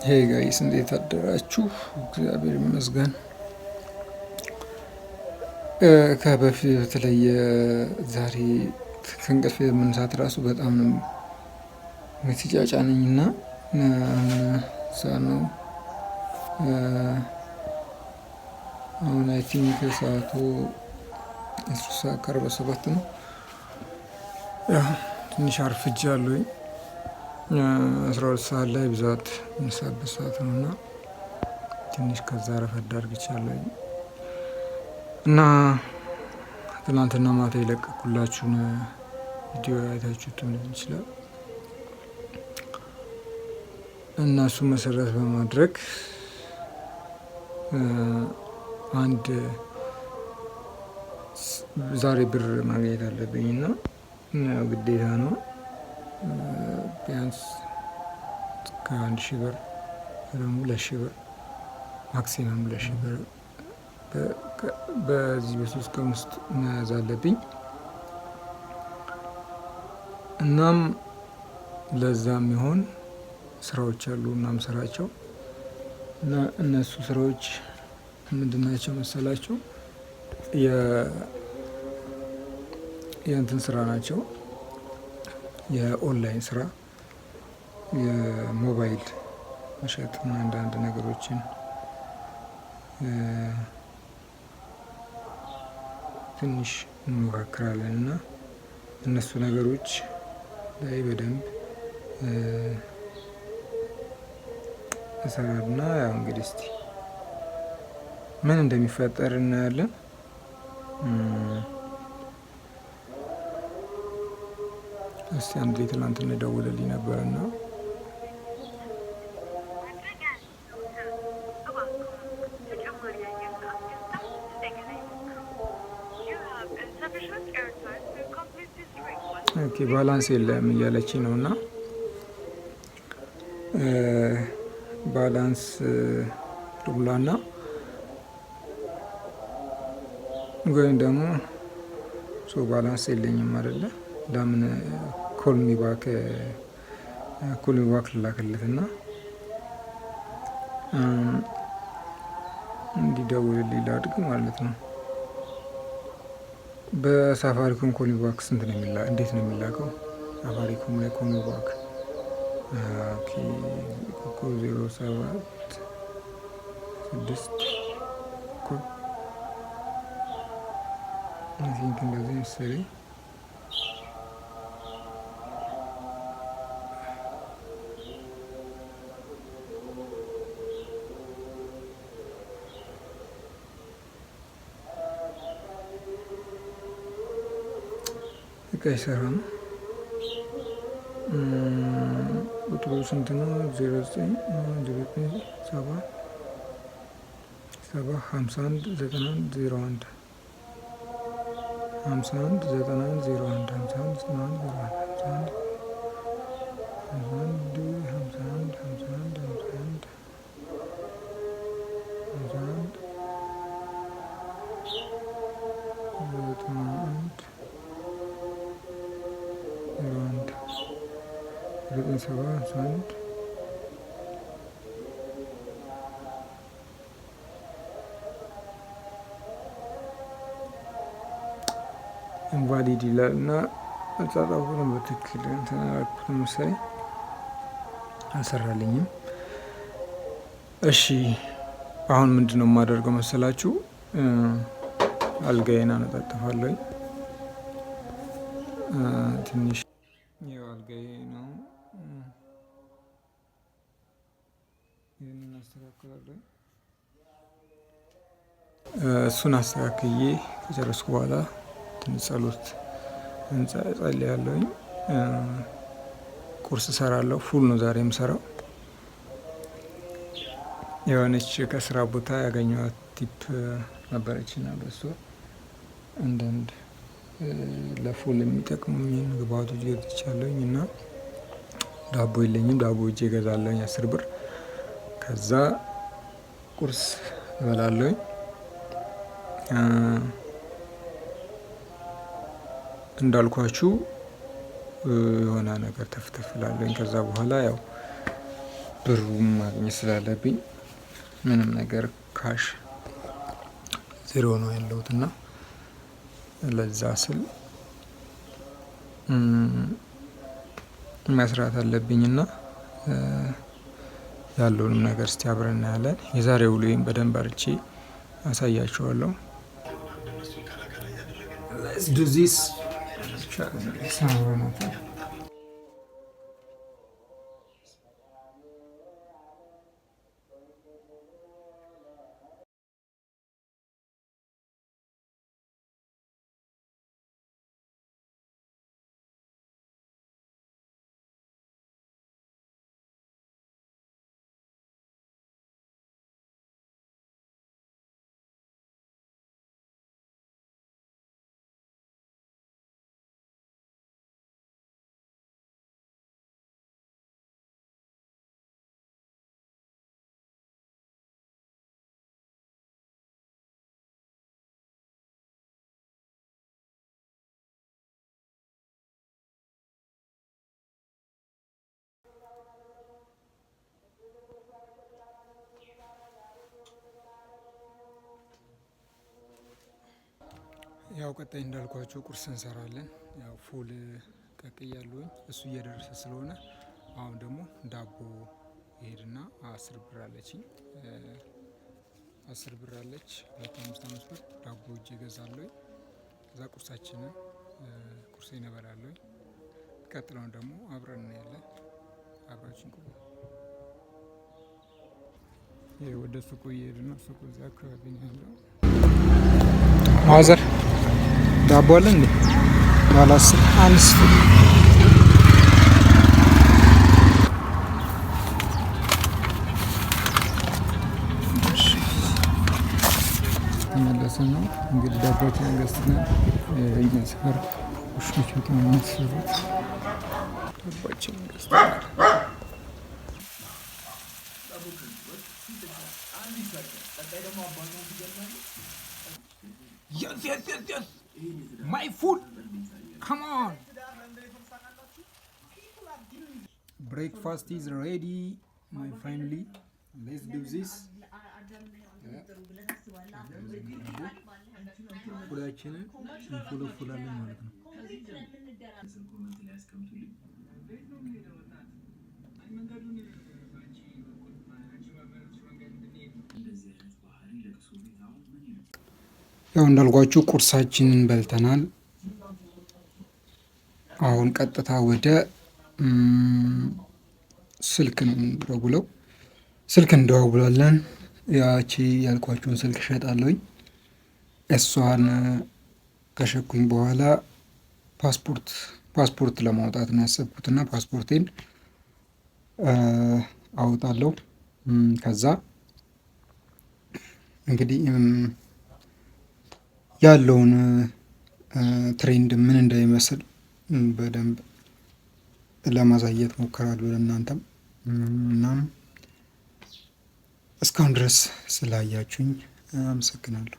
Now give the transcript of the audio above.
ሄይ ጋይስ እንዴት አደራችሁ? እግዚአብሔር ይመስገን። ከበፊት በተለየ ዛሬ ከእንቅልፌ መነሳት ራሱ በጣም ነው የተጫጫነኝ እና እዛ ነው። አሁን አይ ቲንክ ሰዓቱ 3:47 ነው። ያው ትንሽ አርፍጃለሁኝ። 12 ሰዓት ላይ ብዛት የምነሳበት ሰዓት ነው እና ትንሽ ከዛ ረፈድ አድርግቻለሁኝ እና ትናንትና ማታ የለቀኩላችሁን ቪዲዮ አይታችሁት ሊሆን ይችላል እና እሱ መሰረት በማድረግ አንድ ዛሬ ብር ማግኘት አለብኝ እና ግዴታ ነው። ቢያንስ ከ1,000 ብር ደግሞ 2,000 ብር ማክሲመም 2,000 ብር በዚህ በ3 ቀን ውስጥ መያዝ አለብኝ። እናም ለዛም ይሆን ስራዎች አሉ እና ምሰራቸው እና እነሱ ስራዎች ምንድን ናቸው መሰላችሁ? የእንትን ስራ ናቸው። የኦንላይን ስራ፣ የሞባይል መሸጥ እና አንዳንድ ነገሮችን ትንሽ እንሞካክራለን እና እነሱ ነገሮች ላይ በደንብ እሰራና ያው እንግዲህ እስቲ ምን እንደሚፈጠር እናያለን። እስቲ አንድ ላይ ትናንትና ደውለልኝ ነበርና ኦኬ ባላንስ የለም እያለችኝ ነው እና ባላንስ ልሙላና ወይም ደግሞ ባላንስ የለኝም አይደለ? ለምን ኮልሚ ባክ ልላክለትና እንዲደውልልኝ ላድርግ ማለት ነው። በሳፋሪኮም ኮልሚ ባክ ስንት ነው እንዴት ነው የሚላከው? ሳፋሪኮም ላይ ኮልሚ ባክ 07 6 እንደዚህ መሰለኝ። አይሰራም። ቁጥሩ ስንት ነው? 0997 ኢንቫሊድ ይላል እና አጻጻፉን በትክክል ተናግረኩት መሰለኝ አልሰራልኝም። እሺ አሁን ምንድነው የማደርገው መሰላችሁ? አልጋዬን አነጣጥፋለሁ። ትንሽ ያው አልጋዬ ነው ይሄንን አስተካክላለሁ። እሱን አስተካክዬ ከጨረስኩ በኋላ ትንሽ ጸሎት እጸልያለሁኝ። ቁርስ እሰራለሁ። ፉል ነው ዛሬ የምሰራው። የሆነች ከስራ ቦታ ያገኘኋት ቲፕ ነበረችና በሱ አንዳንድ ለፉል የሚጠቅሙኝን ግብአቶች ገዝቻለሁኝ እና ዳቦ የለኝም። ዳቦ ሄጄ እገዛለሁኝ 10 ብር። ከዛ ቁርስ እበላለሁኝ። እንዳልኳችሁ የሆነ ነገር ተፍተፍ እላለሁኝ። ከዛ በኋላ ያው ብሩም ማግኘት ስላለብኝ ምንም ነገር ካሽ ዜሮ ነው ያለሁት እና ለዛ ስል መስራት አለብኝና ያለውንም ነገር እስቲ አብረን እናያለን። የዛሬ ውሎዬን በደንብ አርቼ አሳያችኋለሁ። Let's do this. ያው ቀጣይ እንዳልኳችሁ ቁርስ እንሰራለን። ያው ፉል ቀቅያለሁኝ እሱ እየደረሰ ስለሆነ አሁን ደግሞ ዳቦ ይሄድና 10 ብር አለችኝ 10 ብር አለች 2.5 ብር ዳቦ እጅ እገዛለሁኝ። ከዛ ቁርሳችንን ቁርሴን እበላለሁኝ። ቀጥለውን ደግሞ አብረን እናያለን። አብራችን ቆዩ። ወደ ሱቁ እየሄድን ነው። ሱቁ እዚያ አካባቢ ነው ያለው። ማዘር ዳቦ አለ እንዴ? ባላስ አንስ ተመለሰ ነው እንግዲህ ዳቦችን ገዝተናል። እኛ ሰፈር ውሾች በጣም የሚያስፈሩት ዳቦችን ገዝተናል። Yes. My food. Come on. Breakfast is ready, my family. Let's do this. ሁላችንም እንፎለፎላለን ማለት ነው። ያው እንዳልኳችሁ ቁርሳችንን በልተናል። አሁን ቀጥታ ወደ ስልክ ነው የምንደውለው። ስልክ እንደዋውላለን። ያቺ ያልኳችሁን ስልክ እሸጣለሁኝ። እሷን ከሸኩኝ በኋላ ፓስፖርት ለማውጣት ነው ያሰብኩትና ፓስፖርቴን አውጣለሁ። ከዛ እንግዲህ ያለውን ትሬንድ ምን እንደሚመስል በደንብ ለማሳየት ሞክራለሁ ለእናንተም። እናም እስካሁን ድረስ ስላያችሁኝ አመሰግናለሁ።